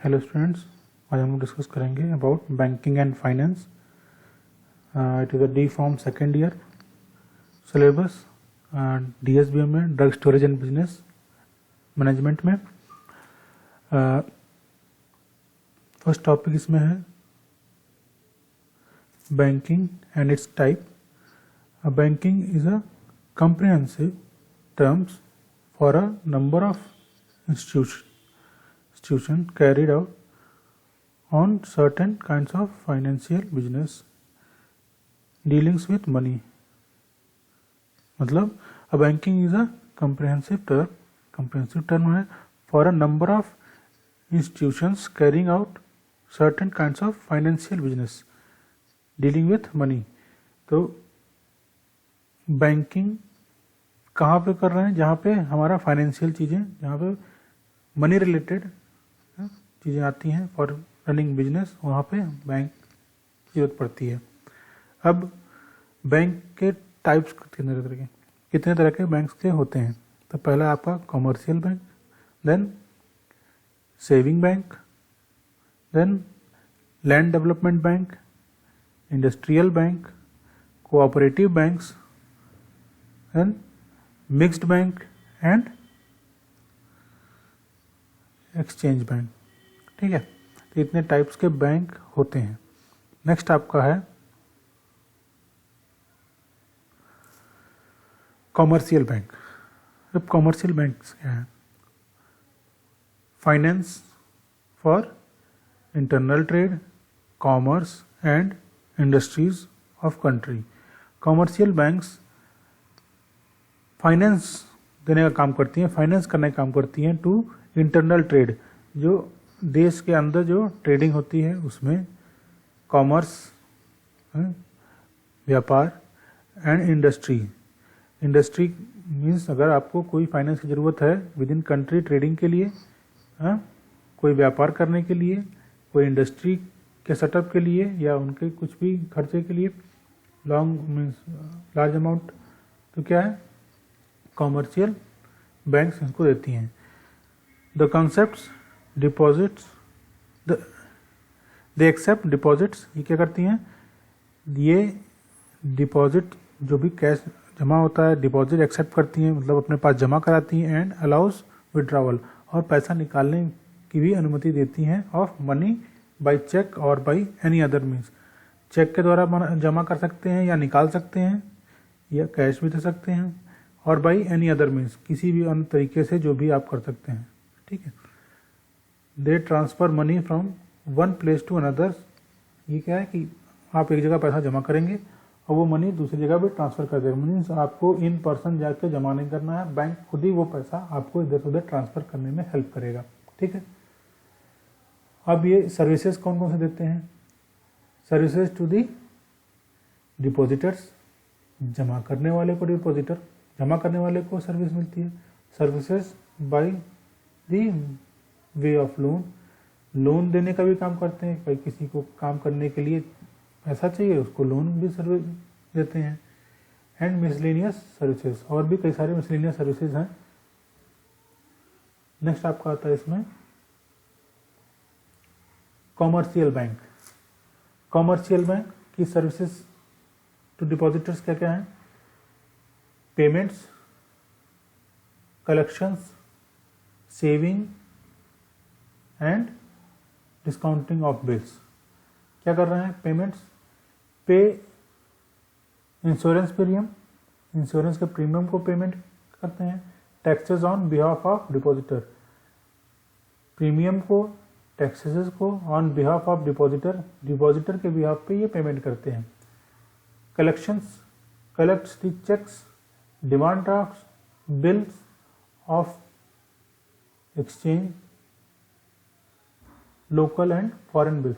Hello students, आज हम लोग डिस्कस करेंगे about banking and finance. It is a D form second year syllabus DSBM में, drug storage and business management में। First topic इसमें है banking and it's type. Banking is a comprehensive terms for a number of institutions carried out on certain kinds of financial business dealings with money। मतलब a banking is a comprehensive term है for a number of institutions carrying out certain kinds of financial business dealing with money। तो banking कहाँ पे कर रहे हैं? जहाँ पे हमारा फाइनेंशियल चीज़ें, जहाँ पे मनी रिलेटेड चीज़ें आती हैं फॉर रनिंग बिजनेस, वहाँ पे बैंक की जरूरत पड़ती है। अब बैंक के टाइप्स कितने तरह के बैंक्स के होते हैं? तो पहला आपका commercial bank, then saving bank, then land development bank, industrial bank, cooperative banks, then mixed bank and exchange bank. ठीक है, तो इतने टाइप्स के बैंक होते हैं। नेक्स्ट आपका है कॉमर्शियल बैंक। अब कॉमर्शियल बैंक क्या है? Finance for internal trade, commerce and industries of country. Commercial banks finance देने का काम करती हैं, फाइनेंस करने का काम करती हैं टू इंटरनल ट्रेड, जो देश के अंदर जो ट्रेडिंग होती है उसमें, कॉमर्स व्यापार, एंड इंडस्ट्री मीन्स अगर आपको कोई फाइनेंस की ज़रूरत है विद इन कंट्री ट्रेडिंग के लिए, कोई व्यापार करने के लिए, कोई इंडस्ट्री के सेटअप के लिए, या उनके कुछ भी खर्चे के लिए लॉन्ग मीन्स लार्ज अमाउंट, तो क्या है कॉमर्शियल बैंक्स इनको देती हैं। The concepts deposits, they accept deposits, ये क्या करती हैं? ये डिपॉजिट जो भी कैश जमा होता है, डिपॉजिट एक्सेप्ट करती हैं, मतलब अपने पास जमा कराती हैं। एंड अलाउज विड्रावल, और पैसा निकालने की भी अनुमति देती हैं ऑफ मनी बाय चेक और by any other means. Cheque के द्वारा जमा कर सकते हैं या निकाल सकते हैं, या कैश भी दे सकते हैं, और बाई एनी अदर मीन्स, किसी भी अन्य तरीके से जो भी आप कर सकते हैं। ठीक है, they transfer money from one place to another. ये क्या है कि आप एक जगह पैसा जमा करेंगे और वो मनी दूसरी जगह भी ट्रांसफ़र कर देगा। मीन्स आपको इन पर्सन जाके जमा नहीं करना है, बैंक खुद ही वो पैसा आपको इधर से उधर ट्रांसफ़र करने में हेल्प करेगा। ठीक है, अब ये सर्विसेज कौन कौन से देते हैं? सर्विसेज टू दी डिपॉजिटर्स, जमा करने वाले को डिपॉजिटर, जमा करने वाले को सर्विस मिलती है। Services by the way of loan, loan देने का भी काम करते हैं। भाई किसी को काम करने के लिए पैसा चाहिए, उसको लोन भी सर्विस देते हैं। एंड मिसलेनियस सर्विसेज, और भी कई सारे मिसलेनियस सर्विसेज हैं। नेक्स्ट आपका आता है इसमें कॉमर्शियल बैंक। कॉमर्शियल बैंक की सर्विसेज टू डिपॉजिटर्स क्या क्या हैं? Payments, collections, saving and discounting of bills. क्या कर रहे हैं? Payments, pay insurance premium, insurance के प्रीमियम को पेमेंट करते हैं। Taxes on behalf of depositor, premium को, टैक्सेस को on behalf of depositor, depositor के बिहाफ पे ये पेमेंट करते हैं। Collections, collects the cheques, demand draft, bills of exchange, local and foreign bills.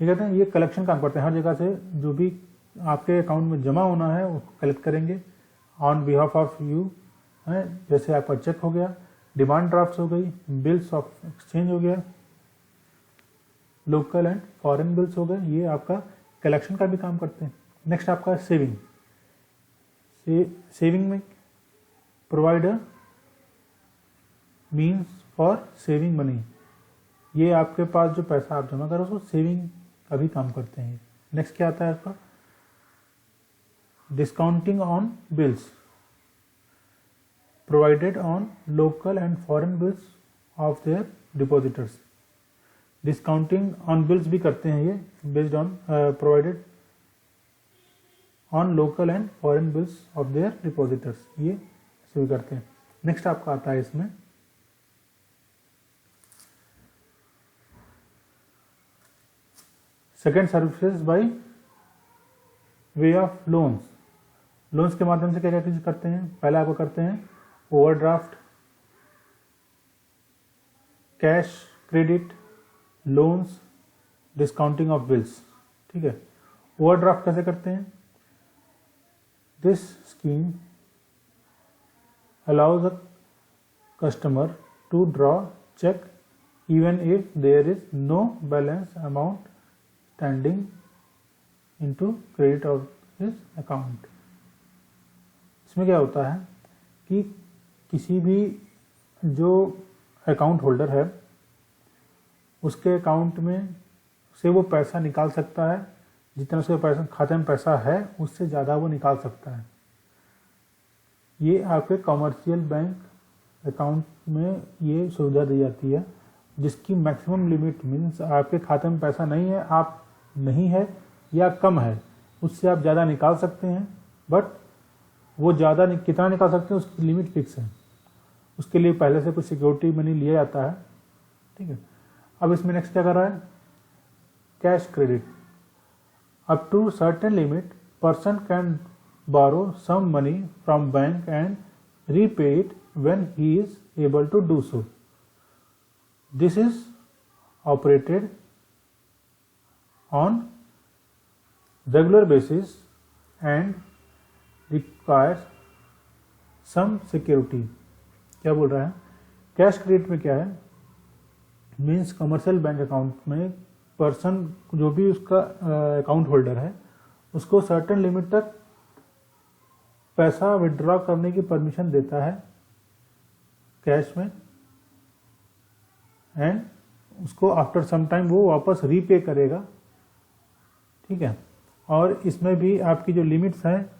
ये कहते हैं ये कलेक्शन काम करते हैं, हर जगह से जो भी आपके अकाउंट में जमा होना है उसको कलेक्ट करेंगे ऑन बिहाफ ऑफ यू। है, जैसे आपका चेक हो गया, डिमांड ड्राफ्ट हो गई, बिल्स ऑफ एक्सचेंज हो गया, लोकल एंड फॉरेन बिल्स हो गए, ये आपका कलेक्शन का भी काम करते हैं। नेक्स्ट आपका सेविंग। सेविंग में provide a means for saving money, ये आपके पास जो पैसा आप जमा करो उसको सेविंग का भी काम करते हैं। नेक्स्ट क्या आता है आपका, discounting on bills provided on local and foreign bills of their depositors. Discounting on bills भी करते हैं ये, based on provided on local and foreign bills of their depositors, ये ऐसे भी करते हैं। नेक्स्ट आपका आता है इसमें second services by way of loans. Loans के माध्यम से क्या क्या चीज करते हैं, पहले आपको करते हैं overdraft, cash credit, loans, discounting of bills. ठीक है, ओवरड्राफ्ट कैसे करते हैं, this scheme allows a customer to draw check even if there is no balance amount standing into credit of his account। इसमें क्या होता है कि किसी भी जो अकाउंट होल्डर है उसके अकाउंट में से वो पैसा निकाल सकता है, जितना उसके पैसा खाते में पैसा है उससे ज़्यादा वो निकाल सकता है। ये आपके कमर्शियल बैंक अकाउंट में ये सुविधा दी जाती है, जिसकी मैक्सिमम लिमिट मीन्स आपके खाते में पैसा नहीं है, आप नहीं है या कम है, उससे आप ज़्यादा निकाल सकते हैं, बट वो ज़्यादा कितना निकाल सकते हैं उसकी लिमिट फिक्स है। उसके लिए पहले से कुछ सिक्योरिटी मनी लिया जाता है। ठीक है, अब इसमें नेक्स्ट क्या कर रहा है, cash credit. Up to certain limit person can borrow some money from bank and repay it when he is able to do so. This is operated on regular basis and requires some security। क्या बोल रहा है, cash credit में क्या है, means commercial bank account में person जो भी उसका अकाउंट होल्डर है उसको सर्टेन लिमिट तक पैसा विड्रॉ करने की परमिशन देता है कैश में, एंड उसको आफ्टर सम टाइम वो वापस रीपे करेगा। ठीक है, और इसमें भी आपकी जो लिमिट्स हैं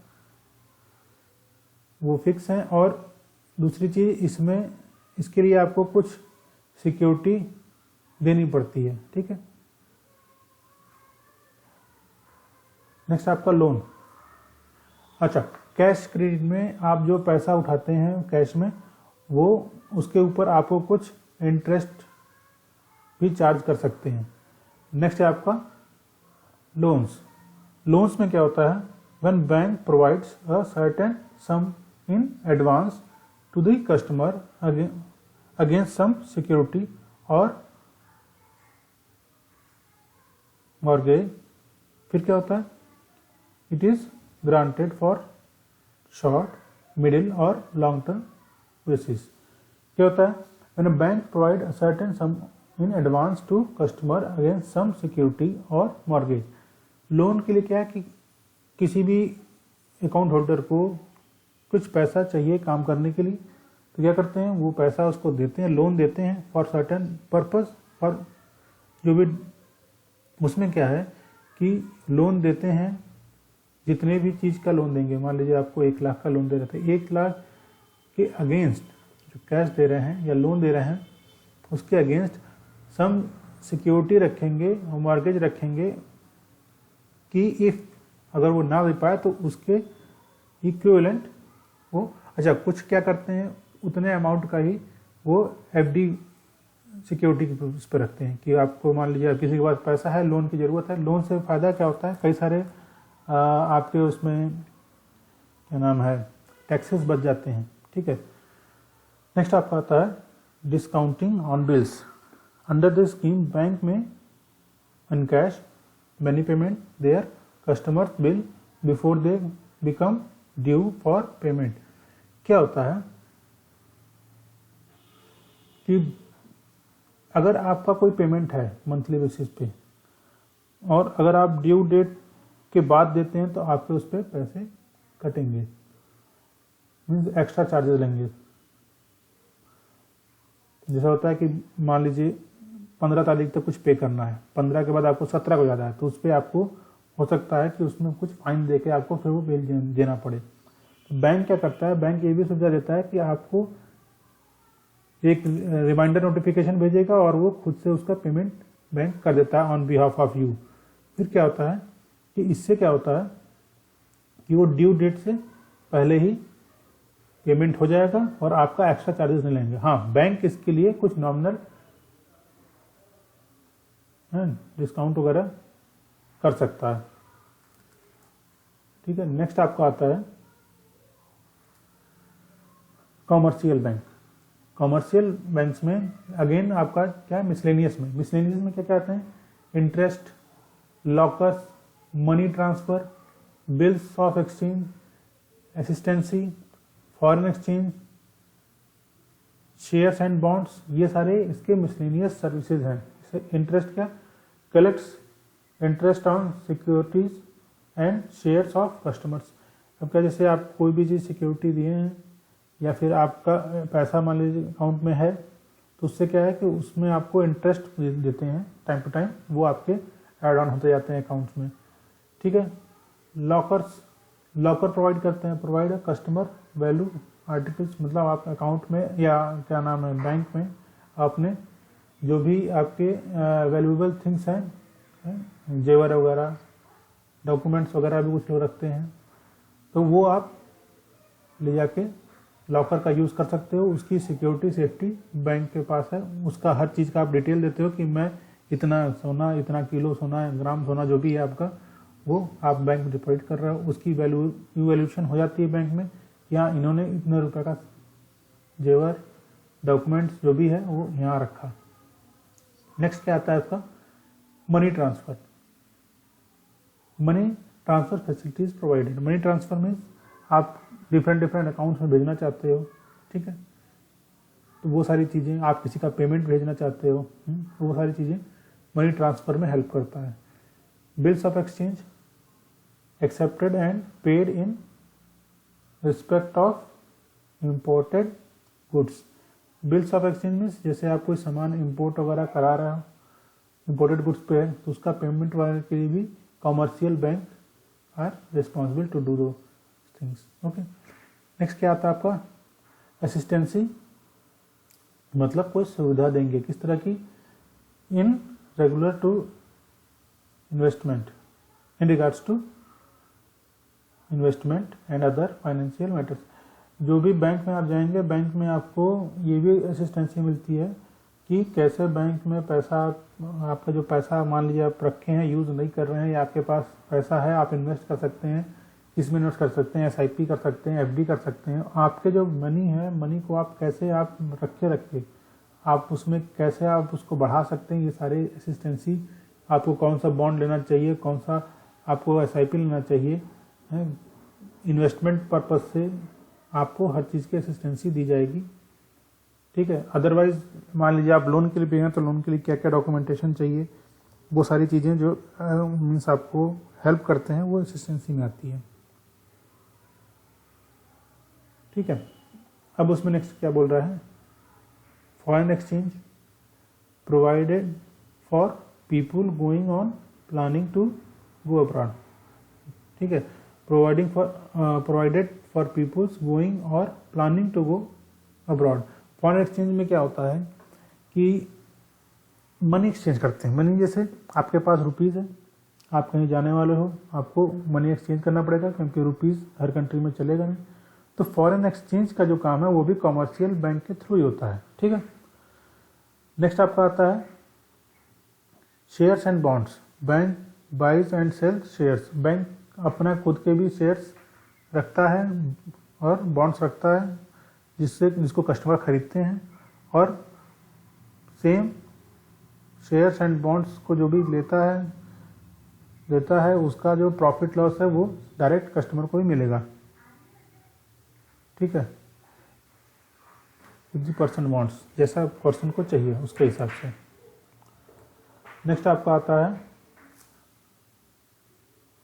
वो फिक्स हैं, और दूसरी चीज़ इसमें इसके लिए आपको कुछ सिक्योरिटी देनी पड़ती है। ठीक है, नेक्स्ट आपका लोन। अच्छा, कैश क्रेडिट में आप जो पैसा उठाते हैं कैश में, वो उसके ऊपर आपको कुछ इंटरेस्ट भी चार्ज कर सकते हैं। नेक्स्ट है आपका लोन्स। लोन्स में क्या होता है, when bank provides a certain sum in advance to the customer against some security और मॉर्गेज। फिर क्या होता है, it is granted for short, middle और लॉन्ग टर्म बेसिस। क्या होता है, when a bank provide a certain sum in advance to customer against some security और मॉर्गेज। लोन के लिए क्या है कि किसी भी अकाउंट होल्डर को कुछ पैसा चाहिए काम करने के लिए, तो क्या करते हैं वो पैसा उसको देते हैं, लोन देते हैं फॉर सर्टेन पर्पस। और जो भी उसमें क्या है कि लोन देते हैं, जितने भी चीज़ का लोन देंगे, मान लीजिए आपको 1 लाख का लोन दे रहे थे, 1 लाख के अगेंस्ट जो कैश दे रहे हैं या लोन दे रहे हैं उसके अगेंस्ट सम सिक्योरिटी रखेंगे और मॉर्गेज रखेंगे कि इफ़ अगर वो ना दे पाए तो उसके इक्विवेलेंट वो, अच्छा कुछ क्या करते हैं उतने अमाउंट का ही वो एफडी सिक्योरिटी उस पर रखते हैं कि आपको मान लीजिए किसी के पास पैसा है, लोन की ज़रूरत है, लोन से फ़ायदा क्या होता है, कई सारे आपके उसमें क्या नाम है टैक्सेस बच जाते हैं। ठीक है, नेक्स्ट आपका आता है discounting on bills. Under this scheme bank में encash money payment their customers bill before they become due for payment. क्या होता है कि अगर आपका कोई पेमेंट है मंथली बेसिस पे और अगर आप ड्यू डेट के बाद देते हैं तो आपके उस पर पैसे कटेंगे, मीन्स एक्स्ट्रा चार्जेस लेंगे। जैसा होता है कि मान लीजिए 15 तारीख तक कुछ पे करना है, 15 के बाद आपको 17 को ज़्यादा है, तो उस पर आपको हो सकता है कि उसमें कुछ फाइन दे के आपको फिर वो बिल देना पड़े। तो बैंक क्या करता है, बैंक ये भी सुविधा देता है कि आपको एक रिमाइंडर नोटिफिकेशन भेजेगा और वो खुद से उसका पेमेंट बैंक कर देता है ऑन बिहाफ ऑफ यू। फिर क्या होता है कि इससे क्या होता है कि वो ड्यू डेट से पहले ही पेमेंट हो जाएगा और आपका एक्स्ट्रा चार्जेस नहीं लेंगे। हाँ, बैंक इसके लिए कुछ नॉमिनल डिस्काउंट वगैरह कर सकता है। ठीक है, नेक्स्ट आपका आता है कॉमर्शियल बैंक। कॉमर्शियल बैंक्स में अगेन आपका क्या है, मिसलेनियस में क्या क्या आते हैं, interest, lockers, money transfer, bills of exchange, assistancy, foreign exchange, shares and bonds, ये सारे इसके मिसलेनियस सर्विसेज हैं। इंटरेस्ट क्या, collects interest on securities and shares of customers. अब क्या, जैसे आप कोई भी चीज़ सिक्योरिटी दिए हैं या फिर आपका पैसा मान लीजिए अकाउंट में है, तो उससे क्या है कि उसमें आपको इंटरेस्ट देते हैं टाइम टू टाइम, वो आपके ऐड ऑन होते जाते हैं अकाउंट्स में। ठीक है, लॉकर प्रोवाइड करते हैं, प्रोवाइड है कस्टमर वैल्यू आर्टिकल्स, मतलब आप अकाउंट में या क्या नाम है बैंक में आपने जो भी आपके वैल्यूएबल थिंग्स हैं, जेवर वगैरह, डॉक्यूमेंट्स वगैरह भी कुछ लोग रखते हैं, तो वो आप ले जाके लॉकर का यूज़ कर सकते हो। उसकी सिक्योरिटी सेफ्टी बैंक के पास है, उसका हर चीज़ का आप डिटेल देते हो कि मैं इतना सोना, इतना किलो सोना, ग्राम सोना जो भी है आपका, वो आप बैंक में डिपॉजिट कर रहे हो। उसकी वैल्यूएशन हो जाती है बैंक में, यहाँ इन्होंने इतने रुपए का जेवर, डॉक्यूमेंट्स जो भी है वो यहाँ रखा। नेक्स्ट क्या आता है आपका, money transfer. Money transfer facilities provided. Money transfer means आप डिफरेंट अकाउंट्स में भेजना चाहते हो, ठीक है, तो वो सारी चीज़ें, आप किसी का पेमेंट भेजना चाहते हो, तो वो सारी चीज़ें मनी ट्रांसफर में हेल्प करता है। Bills of exchange accepted and paid in respect of imported goods. Bills of exchange means जैसे आप कोई सामान इम्पोर्ट वगैरह करा रहे हो, इम्पोर्टेड गुड्स पे है, तो उसका पेमेंट वगैरह के लिए भी commercial bank are responsible to do दो थिंग्स। ओके, नेक्स्ट क्या आता है आपका, असिस्टेंसी, मतलब कोई सुविधा देंगे, किस तरह की, in regular to investment, in regards to investment and other financial matters. जो भी बैंक में आप जाएंगे, बैंक में आपको ये भी असिस्टेंसी मिलती है कि कैसे बैंक में पैसा, आपका जो पैसा मान लीजिए आप रखे हैं, यूज़ नहीं कर रहे हैं, या आपके पास पैसा है, आप इन्वेस्ट कर सकते हैं, किसमें इन्वेस्ट कर सकते हैं, SIP कर सकते हैं, FD कर सकते हैं। आपके जो मनी है, मनी को आप कैसे आप रखे आप उसमें कैसे आप उसको बढ़ा सकते हैं, ये सारे असिस्टेंसी, आपको कौन सा बॉन्ड लेना चाहिए, कौन सा आपको SIP लेना चाहिए, इन्वेस्टमेंट पर्पज़ से आपको हर चीज़ की असिस्टेंसी दी जाएगी। ठीक है, अदरवाइज मान लीजिए आप लोन के लिए पिए तो लोन के लिए क्या क्या डॉक्यूमेंटेशन चाहिए, वो सारी चीज़ें जो मीन्स आपको हेल्प करते हैं, वो असिस्टेंसी में आती है। ठीक है, अब उसमें नेक्स्ट क्या बोल रहा है, foreign exchange provided for people going on planning to go abroad. ठीक है, प्रोवाइडेड फॉर पीपुल्स गोइंग और planning to go abroad. Foreign exchange में क्या होता है कि मनी एक्सचेंज करते हैं। मनी जैसे आपके पास रुपीज़ है, आप कहीं जाने वाले हो, आपको मनी एक्सचेंज करना पड़ेगा क्योंकि रुपीज़ हर कंट्री में चलेगा नहीं, तो फॉरेन एक्सचेंज का जो काम है वो भी कॉमर्शियल बैंक के थ्रू ही होता है। ठीक है, नेक्स्ट आपका आता है shares and bonds. Bank buys and sell shares. Bank अपना खुद के भी शेयर्स रखता है और बॉन्ड्स रखता है, जिसको कस्टमर खरीदते हैं, और सेम शेयर्स एंड बॉन्ड्स को जो भी लेता है उसका जो प्रॉफिट लॉस है वो डायरेक्ट कस्टमर को ही मिलेगा। ठीक है, 50% बॉन्ड्स, जैसा पर्सन को चाहिए उसके हिसाब से। नेक्स्ट आपका आता है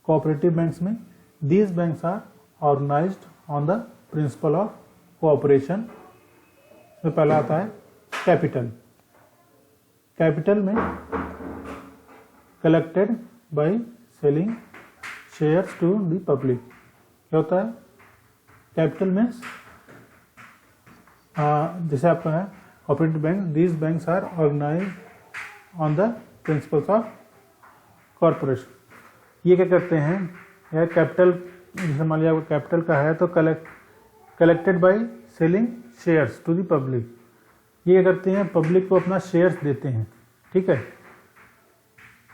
कोऑपरेटिव बैंक्स में। These banks are organised on the principle of cooperation. इसमें पहला आता है कैपिटल। कैपिटल में collected by selling shares to the public. क्या होता है? कैपिटल में जैसे आपका है operative bank, these banks are organise on the principles of corporation. ये क्या करते हैं? यह कैपिटल, जैसे मान लिया कैपिटल का है तो collected by selling shares to the public. ये क्या करते हैं? पब्लिक को अपना शेयर्स देते हैं, ठीक है।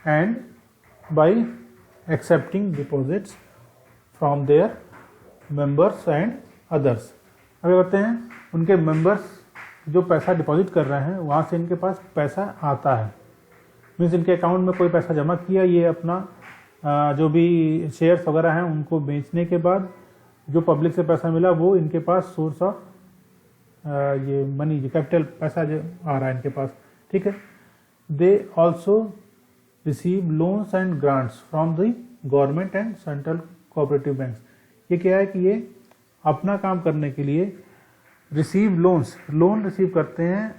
And bye accepting deposits from there members and others. अब ये करते हैं, उनके मेंबर्स जो पैसा डिपॉजिट कर रहे हैं वहाँ से इनके पास पैसा आता है, मीन्स इनके अकाउंट में कोई पैसा जमा किया, ये अपना जो भी शेयर्स वगैरह हैं उनको बेचने के बाद जो पब्लिक से पैसा मिला वो इनके पास सोर्स ऑफ ये मनी, जो कैपिटल पैसा जो आ रहा है इनके पास, ठीक है। They also receive loans and grants from the government and central cooperative banks. ये क्या है कि ये अपना काम करने के लिए रिसीव लोन रिसीव करते हैं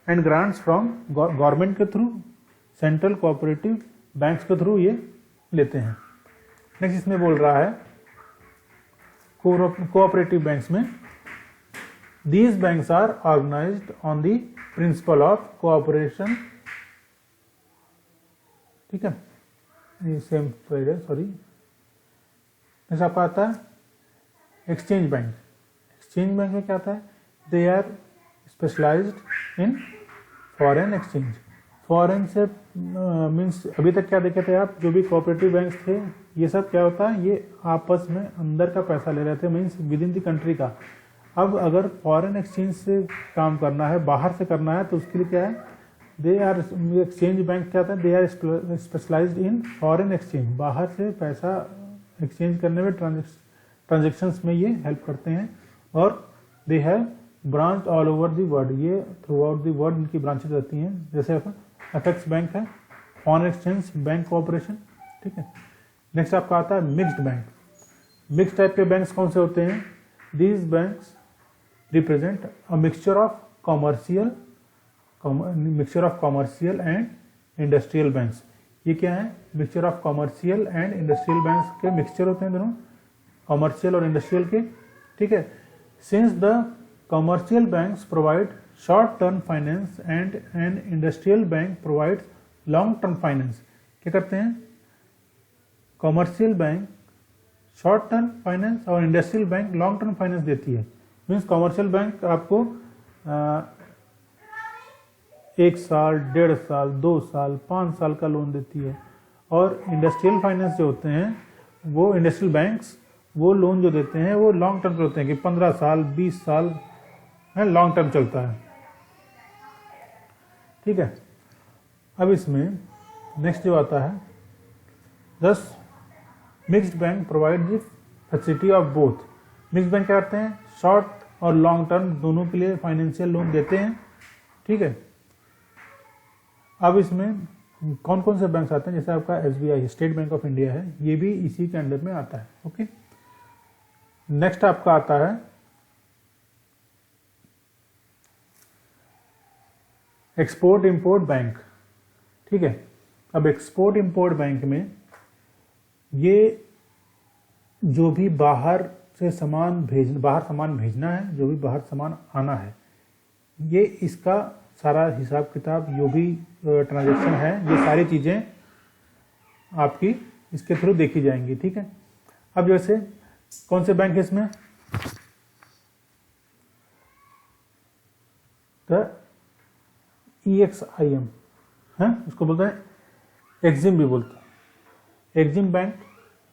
एंड ग्रांट्स फ्रॉम गवर्नमेंट के थ्रू, सेंट्रल कोऑपरेटिव बैंक्स के थ्रू ये लेते हैं। नेक्स्ट इसमें बोल रहा है कोऑपरेटिव बैंक्स में these banks are organised on the principle of cooperation, ठीक है। ये सेम स्लाइड है, सॉरी। नेक्स्ट आपका आता है एक्सचेंज बैंक। एक्सचेंज बैंक में क्या आता है? They are specialised in foreign exchange. Foreign से मीन्स अभी तक क्या देखे थे आप, जो भी कोऑपरेटिव बैंक्स थे ये सब क्या होता है, ये आपस में अंदर का पैसा ले रहे थे, means with in the country का। अब अगर फॉरेन एक्सचेंज से काम करना है, बाहर से करना है, तो उसके लिए क्या है, दे आर एक्सचेंज बैंक क्या होता है, they are specialised in foreign exchange. बाहर से पैसा एक्सचेंज करने में, ट्रांजेक्शन्स में ये हेल्प करते हैं। और they have branch all over the world, ये थ्रू आउट द वर्ल्ड इनकी ब्रांचेज रहती हैं। जैसे एफएक्स बैंक है, फॉरेन एक्सचेंज बैंक कॉर्पोरेशन, ठीक है। नेक्स्ट आपका आता है मिक्स्ड बैंक। मिक्स टाइप के बैंक्स कौन से होते हैं? These banks represent a mixture of commercial and industrial banks. ये क्या है? Mixture of commercial and industrial banks के मिक्सचर होते हैं दोनों, कॉमर्शियल और इंडस्ट्रियल के, ठीक है। Since the commercial banks provide short term finance and an industrial bank provides long term finance. क्या करते हैं? Commercial bank short term finance और industrial bank long term finance देती है। मीन्स कॉमर्शियल बैंक आपको 1 साल, 1.5 साल, 2 साल, 5 साल का लोन देती है। और इंडस्ट्रियल फाइनेंस जो होते हैं वो इंडस्ट्रियल बैंक्स वो लोन जो देते हैं वो लॉन्ग टर्म के होते हैं कि 15 साल, 20 साल है, लॉन्ग टर्म चलता है, ठीक है। अब इसमें नेक्स्ट जो आता है, दस mixed bank provide the facility of both. Mixed bank क्या करते हैं? शॉर्ट और लॉन्ग टर्म दोनों के लिए फाइनेंशियल लोन देते हैं, ठीक है। अब इसमें कौन कौन से बैंक आते हैं? जैसे आपका SBI, state bank of India है, ये भी इसी के अंडर में आता है, ओके। नेक्स्ट आपका आता है एक्सपोर्ट इंपोर्ट बैंक, ठीक है। अब एक्सपोर्ट इंपोर्ट बैंक में ये जो भी बाहर सामान भेजना है, जो भी बाहर सामान आना है, ये इसका सारा हिसाब किताब, जो भी ट्रांजैक्शन है, ये सारी चीज़ें आपकी इसके थ्रू देखी जाएंगी, ठीक है। अब जैसे कौन से बैंक है इसमें? तो EXIM है, उसको बोलते हैं एक्जिम भी बोलते हैं। एक्जिम बैंक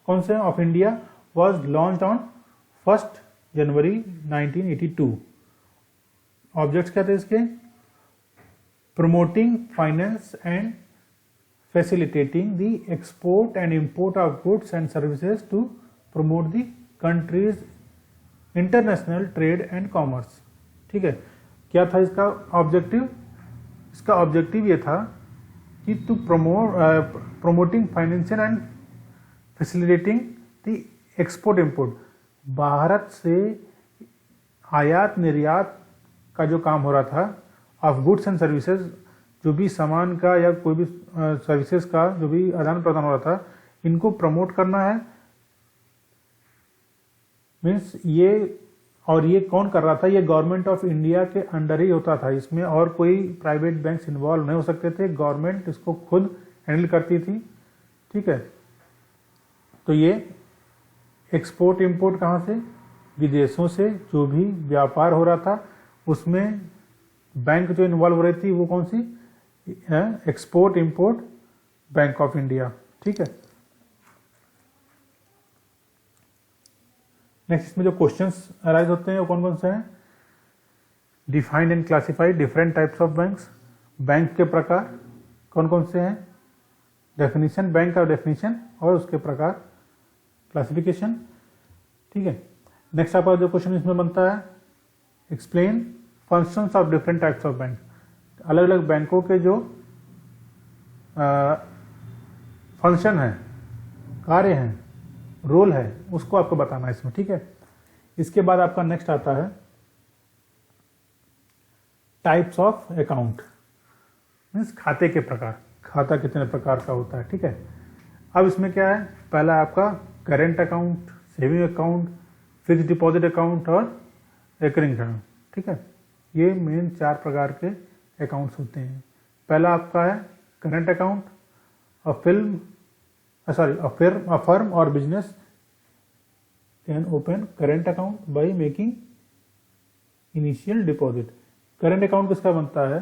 कौन से? Of India, was launch on 1 January 1982। Objects क्या थे इसके? promoting finance and facilitating the export and import of goods and services to promote the country's international trade and commerce, ठीक है। क्या था इसका ऑब्जेक्टिव? इसका ऑब्जेक्टिव ये था कि to promoting financial and facilitating the export import। Bharat से आयात निर्यात का जो काम हो रहा था ऑफ गुड्स एंड सर्विसेज, जो भी सामान का या कोई भी सर्विसेज का जो भी आदान प्रदान हो रहा था, इनको प्रमोट करना है। मीन्स ये, और ये कौन कर रहा था, ये गवर्नमेंट ऑफ इंडिया के अंडर ही होता था, इसमें और कोई प्राइवेट बैंक्स इन्वॉल्व नहीं हो सकते थे, गवर्नमेंट इसको खुद हैंडल करती थी। ठीक है, तो ये एक्सपोर्ट इंपोर्ट कहाँ से, विदेशों से जो भी व्यापार हो रहा था उसमें बैंक जो इन्वॉल्व हो रही थी वो कौन सी, export import bank of India. ठीक है, नेक्स्ट इसमें जो क्वेश्चंस अराइज होते हैं वो कौन कौन से हैं, defined and classified different types of banks, bank के प्रकार कौन कौन से हैं, डेफिनेशन, बैंक का डेफिनेशन और उसके प्रकार, क्लासिफिकेशन। ठीक है, नेक्स्ट आपका जो क्वेश्चन इसमें बनता है, explain functions of different types of bank, अलग अलग बैंकों के जो फंक्शन है, कार्य हैं, रोल है, उसको आपको बताना है इसमें। ठीक है, इसके बाद आपका नेक्स्ट आता है टाइप्स ऑफ अकाउंट, मीन्स खाते के प्रकार, खाता कितने प्रकार का होता है। ठीक है, अब इसमें क्या है, पहला आपका current account, saving account, fix deposit account और रिकरिंग अकाउंट। ठीक है, ये मेन 4 प्रकार के अकाउंट्स होते हैं। पहला आपका है current account, a firm or business can open current account by making initial deposit। Current account किसका बनता है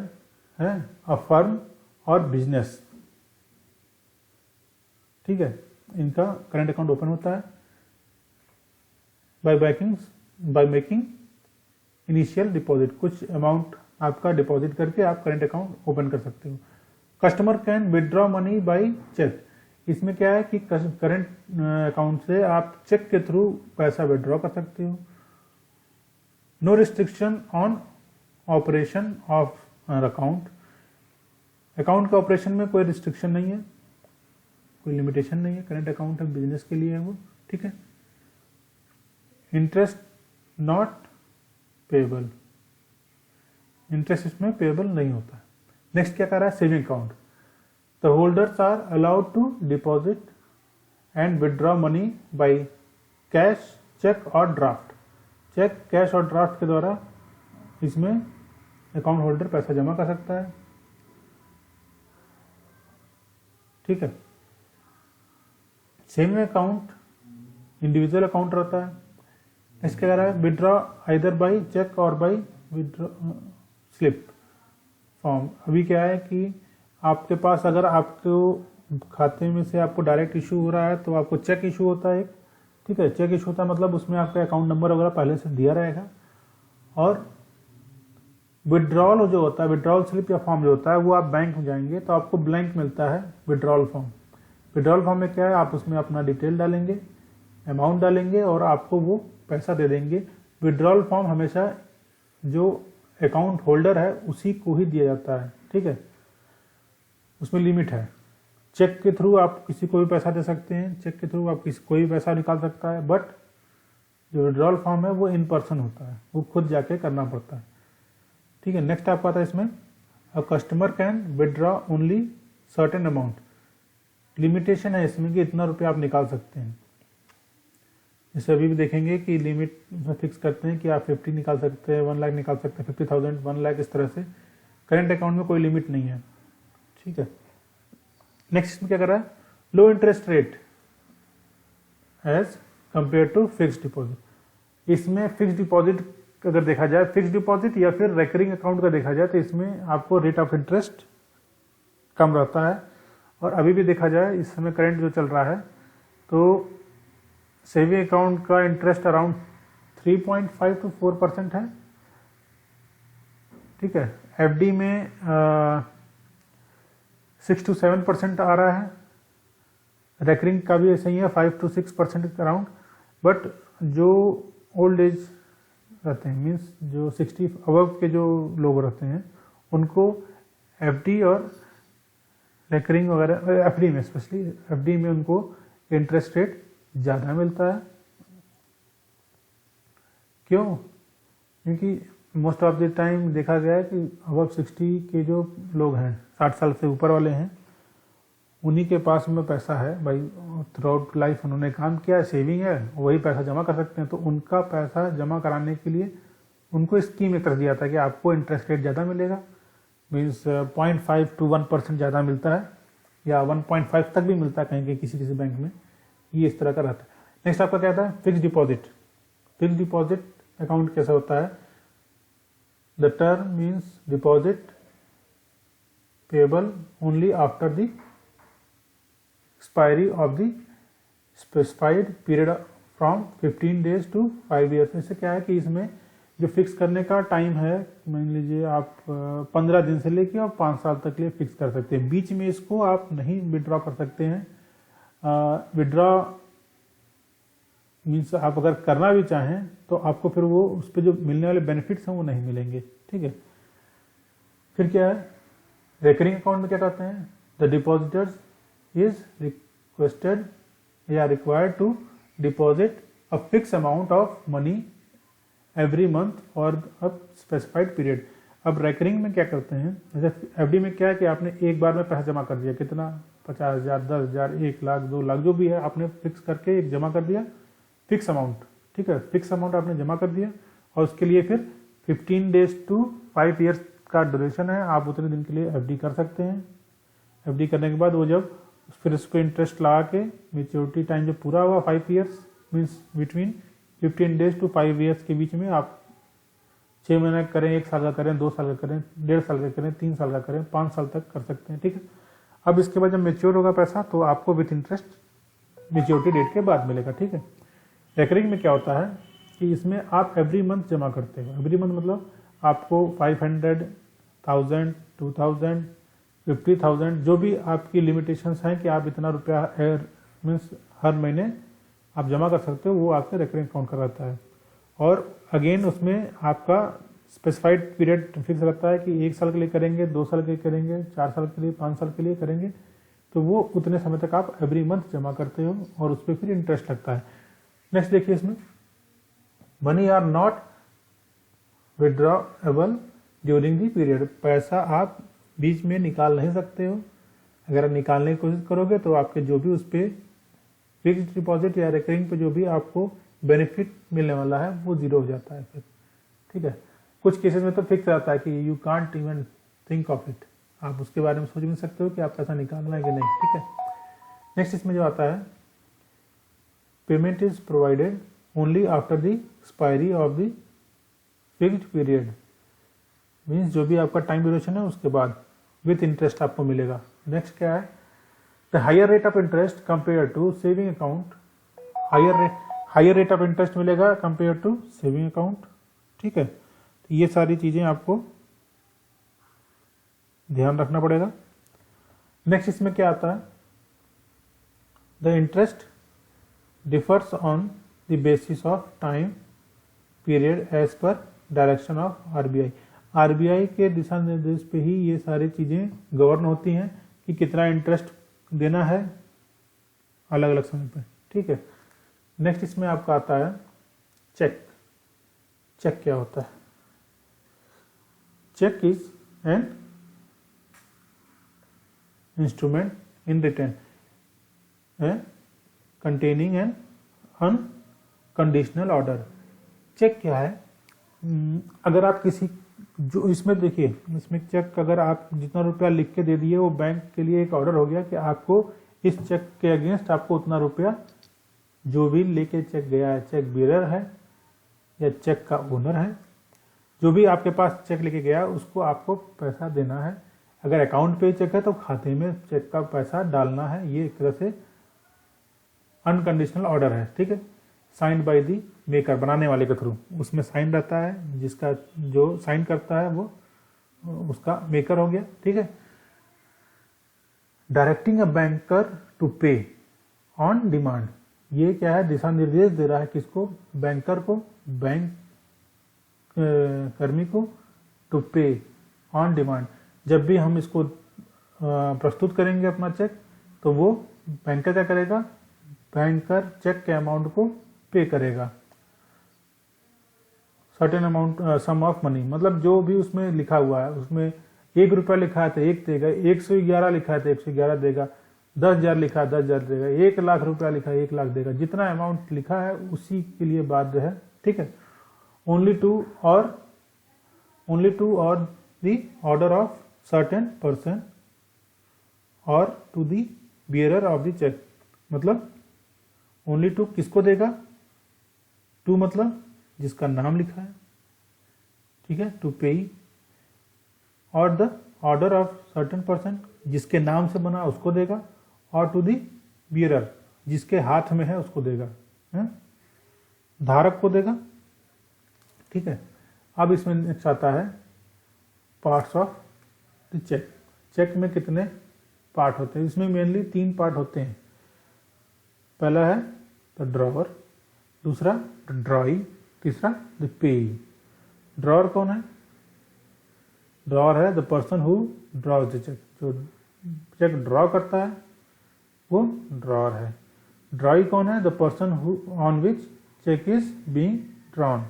अ फर्म और बिजनेस। ठीक है, इनका करंट अकाउंट ओपन होता है बाय मेकिंग इनिशियल डिपॉजिट, कुछ अमाउंट आपका डिपॉजिट करके आप करंट अकाउंट ओपन कर सकते हो। Customer can withdraw money by cheque, इसमें क्या है कि करंट अकाउंट से आप चेक के थ्रू पैसा विदड्रॉ कर सकते हो। No restriction on operation of account, account के ऑपरेशन में कोई रिस्ट्रिक्शन नहीं है, कोई लिमिटेशन नहीं है, करंट अकाउंट है, बिजनेस के लिए है वो। ठीक है, इंटरेस्ट नॉट पेएबल, इंटरेस्ट इसमें पेएबल नहीं होता है। नेक्स्ट क्या कर रहा है, saving account, the holders are allowed to deposit and withdraw money by cash, cheque और ड्राफ्ट। चेक, कैश और ड्राफ्ट के द्वारा इसमें अकाउंट होल्डर पैसा जमा कर सकता है। ठीक है, सेविंग अकाउंट इंडिविजुअल अकाउंट रहता है। इसके द्वारा विदड्रॉ आइदर बाय चेक और बाय विदड्रॉ स्लिप फॉर्म। अभी क्या है कि आपके पास अगर आपको खाते में से आपको डायरेक्ट इशू हो रहा है तो आपको चेक इशू होता है। ठीक है, चेक इशू होता है मतलब उसमें आपका अकाउंट नंबर वगैरह पहले से दिया रहेगा। और विड्रॉल जो होता है, विड्रॉल स्लिप या फॉर्म जो होता है, वो आप बैंक में जाएंगे तो आपको ब्लैंक मिलता है विड्रॉल फॉर्म। विड्रॉल फॉर्म में क्या है, आप उसमें अपना डिटेल डालेंगे, अमाउंट डालेंगे और आपको वो पैसा दे देंगे। विड्रॉल फॉर्म हमेशा जो अकाउंट होल्डर है उसी को ही दिया जाता है। ठीक है, उसमें लिमिट है। चेक के थ्रू आप किसी को भी पैसा दे सकते हैं, चेक के थ्रू आप किसी कोई भी पैसा निकाल सकता है, बट जो विड्रॉल फॉर्म है वो इन पर्सन होता है, वो खुद जाके करना पड़ता है। ठीक है, नेक्स्ट आपका आता है इसमें a customer can withdraw only certain amount, limitation है इसमें कि इतना रुपया आप निकाल सकते हैं। जैसे अभी भी देखेंगे कि लिमिट फिक्स करते हैं कि आप 50 निकाल सकते हैं, 1 लाख निकाल सकते हैं, 50,000, 1 लाख, इस तरह से। करेंट अकाउंट में कोई लिमिट नहीं है। ठीक है, नेक्स्ट इसमें क्या कर रहा है, low interest rate as compare to fixed deposit. इसमें फिक्स्ड डिपॉजिट अगर देखा जाए, फिक्स्ड डिपॉजिट या फिर रेकरिंग अकाउंट का देखा जाए तो इसमें आपको रेट ऑफ इंटरेस्ट कम रहता है। और अभी भी देखा जाए इस समय करंट जो चल रहा है तो सेविंग अकाउंट का इंटरेस्ट अराउंड 3.5 to 4% है। ठीक है, एफडी में 6 to 7% आ रहा है, रेकरिंग का भी ऐसा ही है 5 to 6% अराउंड। बट जो ओल्ड एज रहते हैं, मीन्स जो 60 अबव के जो लोग रहते हैं उनको एफडी और रेकरिंग वगैरह, एफडी में स्पेशली एफडी में उनको इंटरेस्ट रेट ज़्यादा मिलता है। क्यों? क्योंकि मोस्ट ऑफ द टाइम देखा गया है कि अबव 60 के जो लोग हैं, 60 साल से ऊपर वाले हैं, उन्हीं के पास में पैसा है भाई, थ्रू आउट लाइफ उन्होंने काम किया है, सेविंग है, वही पैसा जमा कर सकते हैं। तो उनका पैसा जमा कराने के लिए उनको स्कीम एक कर दिया था कि आपको इंटरेस्ट रेट ज़्यादा मिलेगा, मीन्स 0.5 to 1% ज़्यादा मिलता है, या 1.5 तक भी मिलता है कहीं कहीं किसी किसी बैंक में, ये इस तरह का रहता है। नेक्स्ट आपका क्या था, fix deposit. Fix deposit account कैसा होता है, the term means deposit payable only after the expiry of the specified period from 15 days to 5 years। इससे क्या है कि इसमें जो फिक्स करने का टाइम है, मान लीजिए आप 15 दिन से लेके और 5 साल तक के लिए फिक्स कर सकते हैं, बीच में इसको आप नहीं विड्रॉ कर सकते हैं। विड्रॉ मीन्स आप अगर करना भी चाहें तो आपको फिर वो उस पर जो मिलने वाले बेनिफिट्स हैं वो नहीं मिलेंगे, ठीक है। फिर क्या है, रेकरिंग अकाउंट में क्या कहते हैं, द डिपॉजिटर्स is requested या required to deposit a fixed amount of money every month for a specified period। अब रेकरिंग में क्या करते हैं, जैसे एफडी में क्या है कि आपने एक बार में पैसा जमा कर दिया, कितना 50,000, 10,000, 1 लाख, 2 लाख, जो भी है आपने फिक्स करके एक जमा कर दिया, फिक्स अमाउंट, ठीक है, फिक्स अमाउंट आपने जमा कर दिया और उसके लिए फिर 15 days to 5 years का ड्यूरेशन है, आप उतने दिन के लिए एफडी कर सकते हैं। एफडी करने के बाद वो जब फिर उस पर इंटरेस्ट लगा के मेच्योरिटी टाइम जब पूरा हुआ 5 years means between 15 days to 5 years के बीच में आप 6 महीने करें, 1 साल का करें, 2 साल का करें, 1.5 साल का करें, 3 साल का करें, 5 साल तक कर सकते हैं, ठीक है। अब इसके बाद जब मेच्योर होगा पैसा तो आपको विथ इंटरेस्ट मेच्योरिटी डेट के बाद मिलेगा, ठीक है। रेकरिंग में क्या होता है कि इसमें आप एवरी मंथ जमा करते हो, एवरी मंथ मतलब आपको 500, 1000, 2000, 50,000 जो भी आपकी लिमिटेशंस हैं कि आप इतना रुपया मीन्स हर महीने आप जमा कर सकते हो, वो आपके रेकरिंग अकाउंट का रहता है। और अगेन उसमें आपका स्पेसिफाइड पीरियड फिक्स रहता है कि 1 साल के लिए करेंगे, 2 साल के लिए करेंगे, 4 साल के लिए, 5 साल के लिए करेंगे, तो वो उतने समय तक आप एवरी मंथ जमा करते हो और उस पर फिर इंटरेस्ट लगता है। नेक्स्ट देखिए, इसमें money are not withdrawable during the period, पैसा आप बीच में निकाल नहीं सकते हो। अगर आप निकालने की कोशिश करोगे तो आपके जो भी उस पर फिक्स डिपॉजिट या रिकरिंग पे जो भी आपको बेनिफिट मिलने वाला है वो जीरो हो जाता है फिर, ठीक है। कुछ केसेस में तो फिक्स रहता है कि you can't even think of it, आप उसके बारे में सोच नहीं सकते हो कि आप पैसा निकालना है कि नहीं, ठीक है। नेक्स्ट इसमें जो आता है, payment is provided only after the expiry of the fixed period, means जो भी आपका टाइम ड्यूरेशन है उसके बाद विथ इंटरेस्ट आपको मिलेगा। नेक्स्ट क्या है, the higher rate of interest compare to saving account, higher rate of interest मिलेगा कंपेयर टू सेविंग अकाउंट, ठीक है। तो ये सारी चीजें आपको ध्यान रखना पड़ेगा। नेक्स्ट इसमें क्या आता है, the interest differs on the basis of time period as per direction of RBI. RBI के दिशा निर्देश पे ही ये सारी चीज़ें गवर्न होती हैं कि कितना इंटरेस्ट देना है अलग अलग समय पे, ठीक है। नेक्स्ट इसमें आपका आता है चेक। चेक क्या होता है, cheque is an instrument in return containing an unconditional order. Cheque क्या है, अगर आप किसी जो इसमें देखिए, इसमें चेक अगर आप जितना रुपया लिख के दे दिए वो बैंक के लिए एक ऑर्डर हो गया कि आपको इस चेक के अगेंस्ट आपको उतना रुपया, जो भी लेके चेक गया है, चेक बेरर है या चेक का ओनर है, जो भी आपके पास चेक लेके गया उसको आपको पैसा देना है। अगर अकाउंट पे चेक है तो खाते में चेक का पैसा डालना है। ये एक तरह से अनकंडीशनल ऑर्डर है, ठीक है, साइंड बाय दी मेकर, बनाने वाले के थ्रू, उसमें साइन रहता है, जिसका जो साइन करता है वो उसका मेकर हो गया, ठीक है। डायरेक्टिंग अ बैंकर टू पे ऑन डिमांड, ये क्या है, दिशा निर्देश दे रहा है किसको, बैंकर को, बैंक कर्मी को, टू पे ऑन डिमांड। जब भी हम इसको प्रस्तुत करेंगे अपना चेक तो वो बैंकर क्या करेगा, बैंकर चेक के अमाउंट को पे करेगा, certain amount sum of money, मतलब जो भी उसमें लिखा हुआ है, उसमें 1 रुपया लिखा है तो 1 देगा, 111 लिखा है तो 111 देगा, 10,000 लिखा है 10,000 देगा, 1,00,000 रुपया लिखा है 1,00,000 देगा, जितना अमाउंट लिखा है उसी के लिए बाध्य है, ठीक है। Only to or the order of certain person or to the bearer of the cheque, मतलब ओनली टू किसको देगा, टू मतलब जिसका नाम लिखा है, ठीक है, टू पेई, और the order of certain person जिसके नाम से बना उसको देगा, और टू दी बियरर जिसके हाथ में है उसको देगा, धारक को देगा, ठीक है। अब इसमें नेक्स्ट आता है parts of the cheque. Cheque में कितने पार्ट होते हैं, इसमें मेनली 3 पार्ट होते हैं। पहला है द ड्रॉवर, दूसरा द ड्रॉई, तीसरा द पेई। ड्रॉवर कौन है, ड्रॉवर है the person who draws the cheque, जो चेक ड्रॉ करता है वो ड्रॉवर है। ड्रॉई कौन है, the person who on which cheque is being drawn,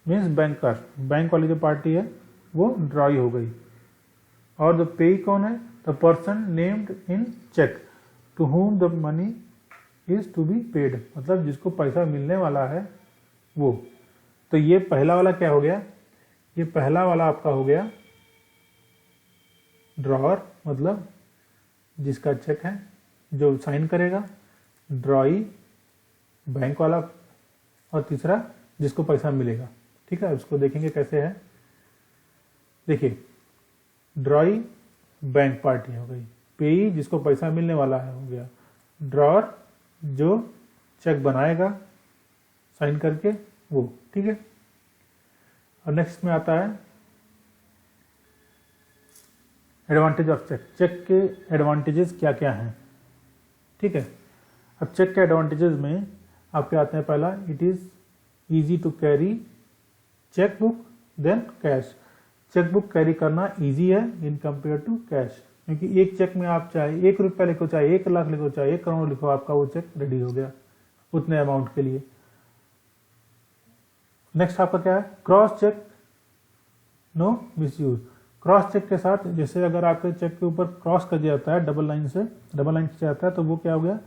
means banker, bank वाली जो पार्टी है वो ड्रॉई हो गई। और द पेई कौन है, the person named in cheque to whom the money is to be paid, मतलब जिसको पैसा मिलने वाला है वो। तो ये पहला वाला क्या हो गया, ये पहला वाला आपका हो गया ड्रॉअर, मतलब जिसका चेक है जो साइन करेगा, ड्रॉई बैंक वाला, और तीसरा जिसको पैसा मिलेगा, ठीक है। उसको देखेंगे कैसे है। देखिए ड्रॉई बैंक पार्टी हो गई, पेई जिसको पैसा मिलने वाला है हो गया, ड्रॉअर जो चेक बनाएगा साइन करके वो, ठीक है। और नेक्स्ट में आता है एडवांटेज ऑफ चेक। चेक के एडवांटेजेस क्या क्या हैं, ठीक है। अब चेक के एडवांटेजेस में आपके आते हैं, पहला it is easy to carry cheque book than cash. Cheque book carry करना इजी है इन कंपेयर टू कैश, क्योंकि एक चेक में आप चाहे 1 रुपया लिखो, चाहे 1,00,000 लिखो, चाहे 1 करोड़ लिखो, आपका वो चेक रेडी हो गया उतने अमाउंट के लिए। नेक्स्ट आपका क्या है, cross cheque no misuse. Cross cheque के साथ जैसे अगर आपके चेक के ऊपर क्रॉस कर दिया जाता है, डबल लाइन खींचा जाता है, तो वो क्या हो गया,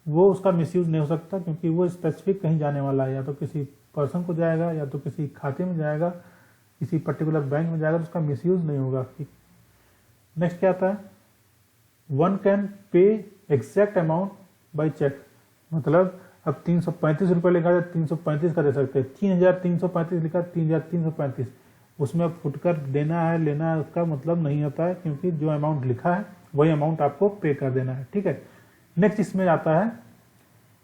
वो उसका मिसयूज नहीं हो सकता, क्योंकि वो स्पेसिफिक कहीं जाने वाला है, या तो किसी पर्सन को जाएगा, या तो किसी खाते में जाएगा, किसी पर्टिकुलर बैंक में जाएगा, तो उसका मिसयूज नहीं होगा। नेक्स्ट क्या आता है, one can pay exact amount by cheque, मतलब अब 335 रुपये लिखा है 335 का दे सकते हैं, 3,335 लिखा 3,335, उसमें फुटकर देना है लेना है उसका मतलब नहीं होता है, क्योंकि जो अमाउंट लिखा है वही अमाउंट आपको पे कर देना है, ठीक है। नेक्स्ट इसमें आता है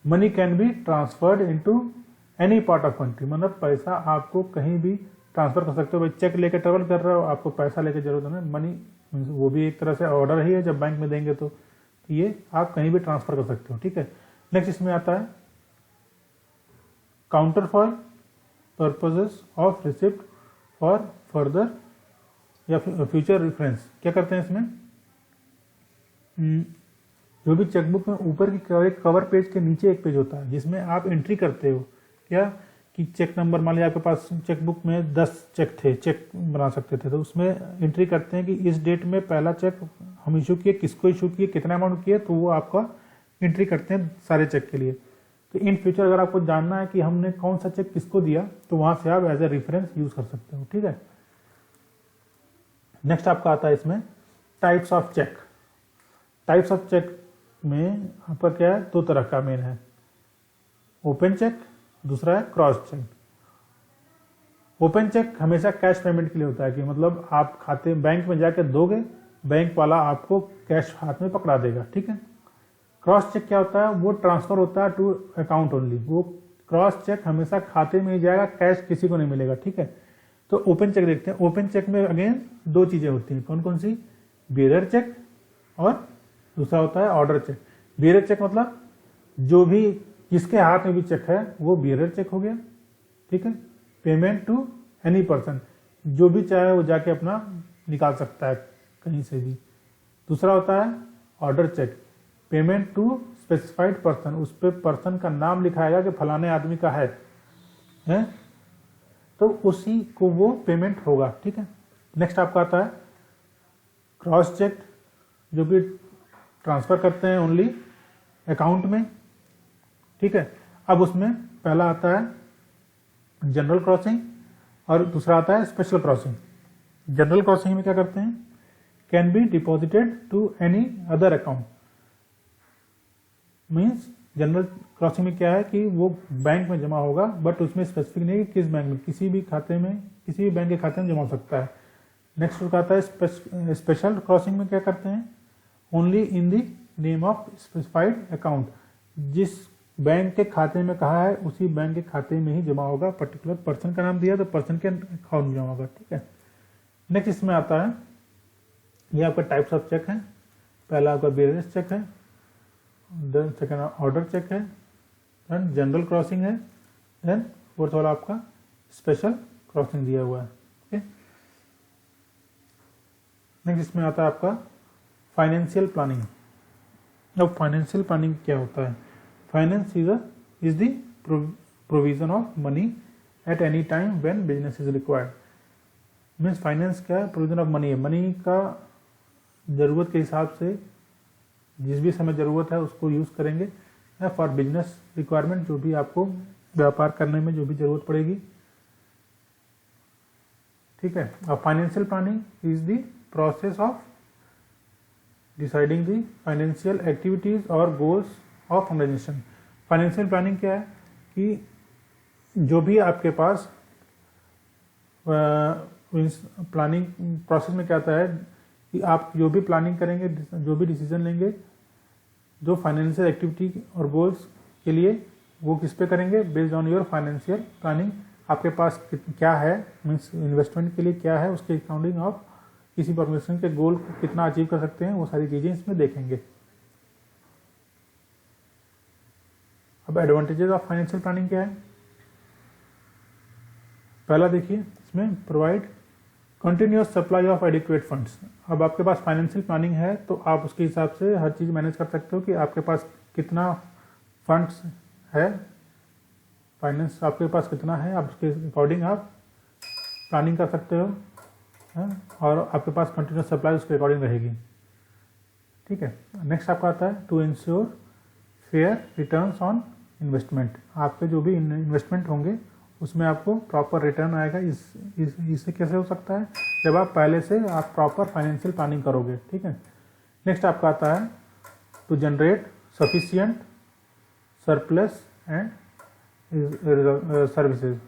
money can be transferred into any part of country, मतलब पैसा आपको कहीं भी ट्रांसफर कर सकते हो। भाई चेक लेके ट्रेवल कर रहे हो, आपको पैसा लेके जरूरत नहीं, मनी वो भी एक तरह से ऑर्डर ही है, जब बैंक में देंगे तो ये आप कहीं भी ट्रांसफर कर सकते हो, ठीक है। नेक्स्ट इसमें आता है counter for purposes of receipt for further या फ्यूचर रेफरेंस। क्या करते हैं इसमें, जो भी चेकबुक में ऊपर की कवर पेज के नीचे एक पेज होता है जिसमें आप एंट्री करते हो, क्या कि चेक नंबर, मान लिया आपके पास चेकबुक में 10 चेक थे, चेक बना सकते थे, तो उसमें एंट्री करते हैं कि इस डेट में पहला चेक हम इशू किए, किसको इशू किए, कितना अमाउंट किए, तो वो आपका एंट्री करते हैं सारे चेक के लिए। तो इन फ्यूचर अगर आपको जानना है कि हमने कौन सा चेक किसको दिया, तो वहां से आप एज ए रेफरेंस यूज कर सकते हो, ठीक है। नेक्स्ट आपका आता है इसमें types of cheque. Types of cheque में आपका क्या है, 2 तरह का मेन है, ओपन चेक, दूसरा है क्रॉस चेक। ओपन चेक हमेशा कैश पेमेंट के लिए होता है, कि मतलब आप खाते बैंक में जाकर दोगे, बैंक वाला आपको कैश हाथ में पकड़ा देगा, ठीक है। क्रॉस चेक क्या होता है, वो ट्रांसफर होता है टू अकाउंट ओनली, वो क्रॉस चेक हमेशा खाते में ही जाएगा, कैश किसी को नहीं मिलेगा, ठीक है। तो ओपन चेक देखते हैं। ओपन चेक में अगेन 2 चीजें होती हैं, कौन कौन सी, बियरर चेक और दूसरा होता है ऑर्डर चेक। बियरर चेक मतलब जो भी जिसके हाथ में भी चेक है वो बियरर चेक हो गया, ठीक है। पेमेंट टू एनी पर्सन, जो भी चाहे वो जाके अपना निकाल सकता है कहीं से भी। दूसरा होता है order cheque, payment to specified person, उस पर पर्सन का नाम लिखाएगा कि फलाने आदमी का है? तो उसी को वो पेमेंट होगा। ठीक है, नेक्स्ट आपका आता है क्रॉस चेक, जो कि ट्रांसफ़र करते हैं ओनली अकाउंट में। ठीक है, अब उसमें पहला आता है जनरल क्रॉसिंग और दूसरा आता है स्पेशल क्रॉसिंग। जनरल क्रॉसिंग में क्या करते हैं, can be deposited to any other account. Means general crossing में क्या है कि वो बैंक में जमा होगा, बट उसमें स्पेसिफिक नहीं कि किस बैंक में, किसी भी खाते में, किसी भी बैंक के खाते में जमा हो सकता है। नेक्स्ट उसका आता है स्पेशल क्रॉसिंग में क्या करते हैं, only in the name of specified account. जिस बैंक के खाते में कहा है उसी बैंक के खाते में ही जमा होगा, पर्टिकुलर पर्सन का नाम दिया तो पर्सन के अकाउंट में जमा होगा। ठीक है, नेक्स्ट इसमें आता है, ये आपका टाइप्स ऑफ चेक है। पहला आपका बिजनेस चेक है, देन सेकेंड ऑर्डर चेक है, देन जनरल क्रॉसिंग है, देन फोर्थ वाला आपका स्पेशल क्रॉसिंग दिया हुआ है। ओके, नेक्स्ट इसमें आता है आपका फाइनेंशियल प्लानिंग। अब फाइनेंशियल प्लानिंग क्या होता है, finance is the provision of money at any time when business is required. Means finance क्या है, प्रोविजन ऑफ मनी है, मनी का ज़रूरत के हिसाब से जिस भी समय ज़रूरत है उसको यूज़ करेंगे फॉर बिजनेस रिक्वायरमेंट, जो भी आपको व्यापार करने में जो भी ज़रूरत पड़ेगी। ठीक है, अब financial planning is the process of deciding the financial activities और goals of organisation. Financial planning क्या है कि जो भी आपके पास प्लानिंग प्रोसेस में क्या आता है कि आप जो भी प्लानिंग करेंगे, जो भी डिसीजन लेंगे, जो फाइनेंशियल एक्टिविटी और गोल्स के लिए, वो किस पे करेंगे, based on your financial planning. आपके पास क्या है, मीन्स इन्वेस्टमेंट के लिए क्या है, उसके अकाउंटिंग ऑफ किसी ऑर्गेनाइजेशन के गोल को कितना अचीव कर सकते हैं, वो सारी चीज़ें इसमें देखेंगे। अब एडवांटेजेस ऑफ फाइनेंशियल प्लानिंग क्या है, पहला देखिए इसमें provide continuous supply of adequate funds. अब आपके पास फाइनेंशियल प्लानिंग है तो आप उसके हिसाब से हर चीज़ मैनेज कर सकते हो कि आपके पास कितना फंड्स है, फाइनेंस आपके पास कितना है, आप उसके अकॉर्डिंग आप प्लानिंग कर सकते हो है? और आपके पास कंटिन्यूस सप्लाई उसके अकॉर्डिंग रहेगी। ठीक है, नेक्स्ट आपका आता है to ensure fair returns on investment. आपके जो भी इन्वेस्टमेंट होंगे उसमें आपको प्रॉपर रिटर्न आएगा। इससे कैसे हो सकता है, जब आप पहले से आप प्रॉपर फाइनेंशियल प्लानिंग करोगे। ठीक है, नेक्स्ट आपका आता है to generate sufficient surplus and services